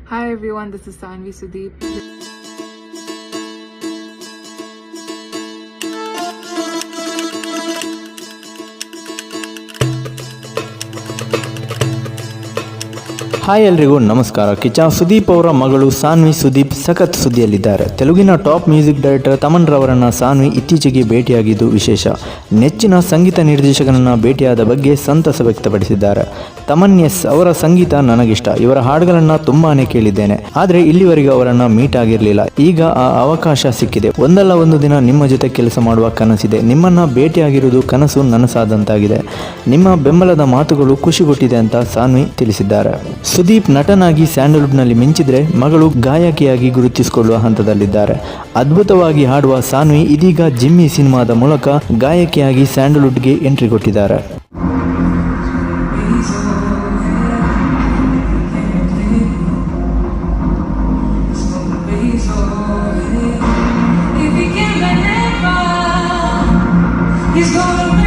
Hi everyone, this is Sanvi Sudeep. Hi ಎಲ್ರಿಗೂ ನಮಸ್ಕಾರ. ಕಿಚ್ಚ ಸುದೀಪ್ ಅವರ ಮಗಳು ಸಾನ್ವಿ ಸುದೀಪ್ ಸಖತ್ ಸುದ್ದಿಯಲ್ಲಿದ್ದಾರೆ. ತೆಲುಗಿನ ಟಾಪ್ ಮ್ಯೂಸಿಕ್ ಡೈರೆಕ್ಟರ್ ತಮನ್ ರವರನ್ನ ಸಾನ್ವಿ ಇತ್ತೀಚೆಗೆ ಭೇಟಿಯಾಗಿದ್ದು ವಿಶೇಷ. ನೆಚ್ಚಿನ ಸಂಗೀತ ನಿರ್ದೇಶಕನನ್ನ ಭೇಟಿಯಾದ ಬಗ್ಗೆ ಸಂತಸ ವ್ಯಕ್ತಪಡಿಸಿದ್ದಾರೆ. ತಮನ್ ಎಸ್ ಅವರ ಸಂಗೀತ ನನಗಿಷ್ಟ, ಇವರ ಹಾಡುಗಳನ್ನ ತುಂಬಾನೇ ಕೇಳಿದ್ದೇನೆ, ಆದರೆ ಇಲ್ಲಿವರೆಗೂ ಅವರನ್ನ ಮೀಟ್ ಆಗಿರಲಿಲ್ಲ. ಈಗ ಆ ಅವಕಾಶ ಸಿಕ್ಕಿದೆ. ಒಂದಲ್ಲ ಒಂದು ದಿನ ನಿಮ್ಮ ಜೊತೆ ಕೆಲಸ ಮಾಡುವ ಕನಸಿದೆ. ನಿಮ್ಮನ್ನ ಭೇಟಿಯಾಗಿರುವುದು ಕನಸು ನನಸಾದಂತಾಗಿದೆ. ನಿಮ್ಮ ಬೆಂಬಲದ ಮಾತುಗಳು ಖುಷಿ ಕೊಟ್ಟಿದೆ ಅಂತ ಸಾನ್ವಿ ತಿಳಿಸಿದ್ದಾರೆ. ಸುದೀಪ್ ನಟನಾಗಿ ಸ್ಯಾಂಡಲ್ವುಡ್ನಲ್ಲಿ ಮಿಂಚಿದ್ರೆ, ಮಗಳು ಗಾಯಕಿಯಾಗಿ ಗುರುತಿಸಿಕೊಳ್ಳುವ ಹಂತದಲ್ಲಿದ್ದಾರೆ. ಅದ್ಭುತವಾಗಿ ಹಾಡುವ ಸಾನ್ವಿ ಇದೀಗ ಜಿಮ್ಮಿ ಸಿನಿಮಾದ ಮೂಲಕ ಗಾಯಕಿಯಾಗಿ ಸ್ಯಾಂಡಲ್ವುಡ್ಗೆ ಎಂಟ್ರಿ ಕೊಟ್ಟಿದ್ದಾರೆ. He's gonna